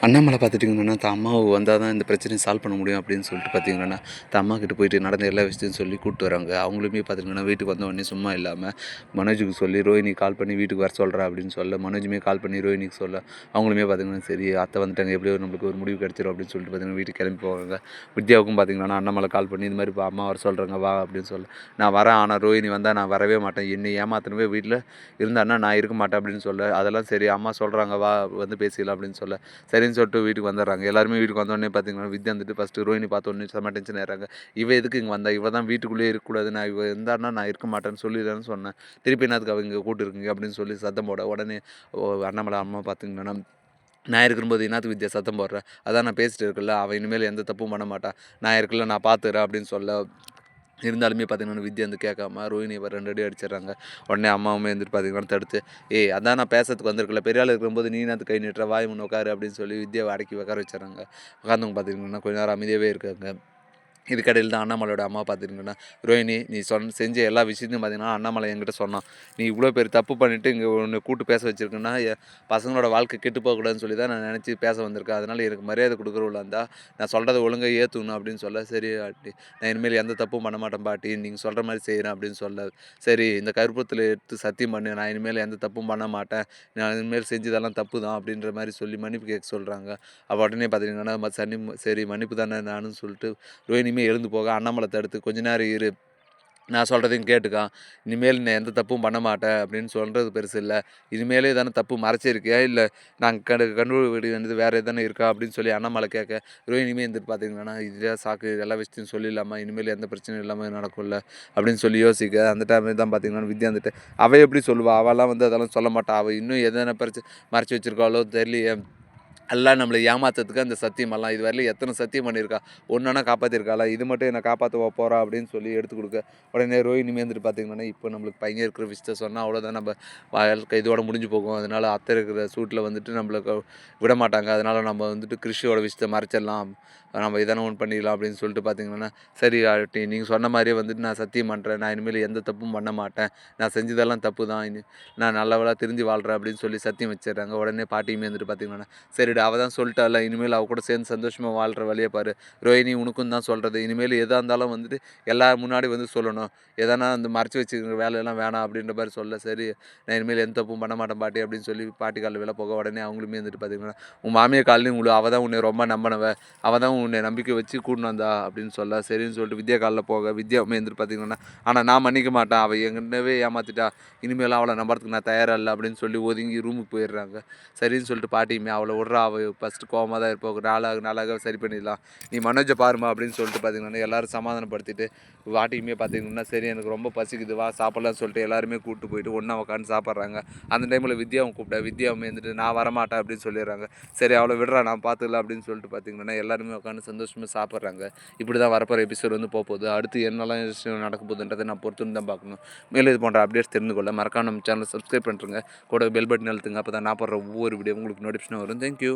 அண்ணாமலை பார்த்துட்டிங்கன்னா, தான் அம்மாவு வந்தா தான் இந்த பிரச்சனைய சால்வ் பண்ண முடியும் அப்படின்னு சொல்லிட்டு பார்த்தீங்கன்னா, தான் அம்மாகிட்ட போயிட்டு நடந்த எல்லா விஷயத்தையும் சொல்லி கூப்பிட்டு வராங்க. அவங்களுமே பார்த்தீங்கன்னா, வீட்டுக்கு வந்த உடனே சும்மா இல்லாம மனோஜுக்கு சொல்லி ரோஹினி கால் பண்ணி வீட்டுக்கு வர சொல்றா அப்படின்னு சொல்ல, மனோஜுமே கால் பண்ணி ரோஹினிக்கு சொல்ல, அவங்களுமே பார்த்தீங்கன்னா, சரி அத்தை வந்துட்டாங்க எப்படியோ நம்மளுக்கு ஒரு முடிவு கிடைச்சிரும் அப்படின்னு சொல்லிட்டு பார்த்தீங்கன்னா, வீட்டுக்கு கிளம்பி போவாங்க. வித்யாவுக்கும் பார்த்தீங்கன்னா, அண்ணாமலை கால் பண்ணி இந்த மாதிரி அம்மா வர சொல்கிறாங்க வா அப்படின்னு சொல்ல, நான் வரேன் ஆனால் ரோஹினி வந்தால் நான் வரவே மாட்டேன். என்னை ஏமாத்தனவே வீட்டில் இருந்தான்னா நான் இருக்க மாட்டேன் அப்படின்னு சொல்ல, அதெல்லாம் சரி அம்மா சொல்கிறாங்க வா வந்து பேசிக்கலாம் அப்படின்னு சொல்ல, சரின்னு சொல்லிட்டு வீட்டுக்கு வந்துடுறாங்க. எல்லாருமே வீட்டுக்கு வந்தோடனே பார்த்தீங்கன்னா, வித்யா வந்துட்டு ஃபஸ்ட்டு ரோஹினி பார்த்தோன்னே செம்ம டென்ஷன் ஆயிடுறாங்க. இவ எதுக்கு இங்கே வந்தா? இவ தான் வீட்டுக்குள்ளேயே இருக்கக்கூடாது. நான் இவ இருந்தான்னா நான் இருக்க மாட்டேன்னு சொல்லிடுறேன்னு சொன்னேன். திருப்பி என்னத்துக்கு அவ இங்கே கூட்டிருக்கீங்க அப்படின்னு சொல்லி சத்தம் போட, உடனே அண்ணாமலை அம்மா பார்த்தீங்கன்னா, நான் இருக்கும்போது என்னத்துக்கு வித்யா சத்தம் போடுற? அதான் நான் பேசிட்டு இருக்கேன்ல, அவ இனிமேல் எந்த தப்பும் பண்ண மாட்டா. நான் இருக்கல நான் பார்த்துக்கிறேன் அப்படின்னு சொல்ல, இருந்தாலுமே பார்த்தீங்கன்னா வித்யா வந்து கேட்காம ரோஹினி 2 அடி அடிச்சிடுறாங்க. உடனே அம்மாவுமே வந்துட்டு பார்த்தீங்கன்னா தடுத்து, ஏய் அதான் நான் பேசுறதுக்கு வந்திருக்கல, பெரிய ஆள் இருக்கும்போது நீ என்னத்துக்கு கை நீட்டுற? வாய் முன்ன உட்காரு அப்படின்னு சொல்லி வித்யாவை அடக்கி உட்கார வச்சிடுறாங்க. உட்காந்தவங்க பார்த்தீங்கன்னா கொஞ்ச நேரம் அமைதியாகவே இருக்காங்க. இதுக்கடையில் தான் அண்ணாமலையோட அம்மா பார்த்துட்டிங்கன்னா, ரோஹினி நீ செஞ்ச எல்லா விஷயத்தையும் பார்த்தீங்கன்னா அண்ணாமலை என்கிட்ட சொன்னான். நீ இவ்வளோ பெரிய தப்பு பண்ணிவிட்டு இங்கே உன்னை கூப்பிட்டு பேச வச்சுருக்கேன்னா, பசங்களோட வாழ்க்கை கெட்டு போகக்கூடாதுன்னு சொல்லி தான் நான் நினச்சி பேச வந்திருக்கேன். அதனால் எனக்கு மரியாதை கொடுக்குறவளா இருந்தால் நான் சொல்கிறத ஒழுங்காக ஏற்றுக்கணும் அப்படின்னு சொல்ல, சரி பாட்டி நான் இனிமேல் எந்த தப்பும் பண்ண மாட்டேன் பாட்டி, நீங்கள் சொல்கிற மாதிரி செய்கிறேன் அப்படின்னு சொல்ல, சரி இந்த கருப்பத்தில் எடுத்து சத்தியம் பண்ணு, நான் இனிமேல் எந்த தப்பும் பண்ண மாட்டேன், நான் இனிமேல் செஞ்சதெல்லாம் தப்பு தான் அப்படின்ற மாதிரி சொல்லி மன்னிப்பு கேட்க சொல்கிறாங்க. அப்போ உடனே பார்த்தீங்கன்னா சரி மன்னிப்பு தானே நானும் சொல்லிட்டு ரோஹினியுமே எழுந்து போக, அண்ணாமலை தடுத்து கொஞ்ச நேரம் இரு, நான் சொல்கிறதையும் கேட்டுக்கா, இனிமேல் நான் எந்த தப்பும் பண்ண மாட்டேன் அப்படின்னு சொல்கிறது பெருசு இல்லை, இனிமேலே தானே தப்பு மறைச்சிருக்கியா இல்லை நாங்கள் கண்டுபிடி வேண்டியது வேறு எதானே இருக்கா அப்படின்னு சொல்லி அண்ணாமலை கேட்க, ரோஹினியுமே இருந்துட்டு பார்த்தீங்கன்னா இதுதான் சாக்கு, எல்லா விஷயத்தையும் சொல்லிடலாமா, இனிமேல் எந்த பிரச்சனையும் இல்லாமல் நடக்கும்ல அப்படின்னு சொல்லி யோசிக்க, அந்த டைமில் தான் பார்த்தீங்கன்னா வித்யா வந்துட்டு அவள் எப்படி சொல்லுவாள், அவெல்லாம் வந்து அதெல்லாம் சொல்ல மாட்டாள், அவள் இன்னும் எதனா மறைச்சி வச்சிருக்காளோ தெரியலையே, எல்லாம் நம்மளை ஏமாத்துறதுக்கு அந்த சத்தியமெல்லாம் இது வரையிலும் எத்தனை சத்தியம் பண்ணியிருக்கா, ஒன்றுனா காப்பாற்றிருக்காளா, இது மட்டும் என்னை காப்பாற்ற போகிறா அப்படின்னு சொல்லி எடுத்து கொடுக்க, உடனே ரோஹினிமே வந்துட்டு பார்த்தீங்கன்னா இப்போ நம்மளுக்கு பையன் இருக்கிற விஷயத்த சொன்னால் அவ்வளோதான், நம்ம வாழ்க்கை இதோட முடிஞ்சு போகும், அதனால் அத்தை இருக்கிற சூட்டில் வந்துட்டு நம்மளுக்கு விட மாட்டாங்க, அதனால் நம்ம வந்துட்டு கிறிஷோட விஷயத்தை மறைச்சிடலாம், நம்ம இதானே ஒன்று பண்ணிடலாம் அப்படின்னு சொல்லிட்டு பார்த்தீங்கன்னா, சரி ஆட்டி நீங்கள் சொன்ன மாதிரியே வந்துட்டு நான் சத்தியம் பண்ணுறேன், நான் இனிமேல் எந்த தப்பும் பண்ண மாட்டேன், நான் செஞ்சதெல்லாம் தப்பு தான், நான் நல்லவளாக திருந்தி வாழ்கிறேன் அப்படின்னு சொல்லி சத்தியம் வச்சிடுறாங்க. உடனே பாட்டியுமே வந்துட்டு பார்த்தீங்கன்னா, சரிடா அவள் தான் சொல்லிட்டால, இனிமேல் அவள் கூட சேர்ந்து சந்தோஷமாக வாழ்கிற வழியை பாரு, ரோஹினி உனக்கும் தான் சொல்கிறது, இனிமேல் எதாக இருந்தாலும் வந்துட்டு எல்லாரும் முன்னாடி வந்து சொல்லணும், எதனா அந்த மறைச்சி வச்சுக்கிற வேலையெல்லாம் வேணாம் அப்படின்ற மாதிரி சொல்ல, சரி நான் இனிமேல் எந்த தப்பும் பண்ண மாட்டேன் பாட்டி அப்படின்னு சொல்லி பாட்டி காலில் வில போக, உடனே அவங்களுமே வந்துட்டு பார்த்தீங்கன்னா, உன் மாமியார் காலையும் அவள் தான் உன்னை ரொம்ப நம்பினவ, அவள் தான் உன்னை நம்பிக்கை வச்சு கூட்டின்னு வந்தா அப்படின்னு சொல்ல, சரின்னு சொல்லிட்டு வித்யா காலில் போக, வித்யாவுமே வந்துட்டு பார்த்தீங்கன்னா, ஆனால் நான் மன்னிக்க மாட்டேன், அவள் எங்கிட்டவே ஏமாற்றிட்டா, இனிமேல் அவளை நம்புறதுக்கு நான் தயாராக இல்லை அப்படின்னு சொல்லி ஒதுங்கி ரூமுக்கு போயிடுறாங்க. சரின்னு சொல்லிட்டு பாட்டியுமே அவளை விட்றா, அவள் ஃபஸ்ட்டு கோவமாக தான் இருப்போம், நாளாக சரி பண்ணிடலாம், நீ மனோஜை பாருமா அப்படின்னு சொல்லிட்டு பார்த்தீங்கன்னா எல்லோரும் சமாதானப்படுத்திட்டு, பாட்டியுமே பார்த்தீங்கன்னா சரி எனக்கு ரொம்ப பசிக்குது வா சாப்பிட்லான்னு சொல்லிட்டு எல்லாருமே கூப்பிட்டு போயிட்டு ஒன்றா உட்காந்து சாப்பிட்றாங்க. அந்த டைமில் வித்யாவும் வித்யாவுமே வந்துட்டு நான் வரமாட்டேன் அப்படின்னு சொல்லிடுறாங்க. சரி அவளை விடுறா நான் பார்த்துக்கலாம் அப்படின்னு சொல்லிட்டு பார்த்தீங்கன்னா எல்லாருமே உட்காந்து சந்தோஷமாக சாப்பிட்றாங்க. இப்படி தான் வரப்போகிற எபிசோட் வந்து போகுது. அடுத்து என்னெல்லாம் விஷயம் நடக்க போகுதுன்றதை நான் பொறுத்துன்னு தான் பார்க்கணும். மேலும் இது போன்ற அப்டேட்ஸ் தெரிந்து கொள்ள மறக்காம நம்ம சேனலை சப்ஸ்கிரைப் பண்ணுறேங்க, கூட பெல் பட்டன் அழுத்துங்க, அப்போ தான் நான் போடுற ஒவ்வொரு வீடியோ உங்களுக்கு நோட்டிஃபிகேஷன் வரும். தேங்க்யூ.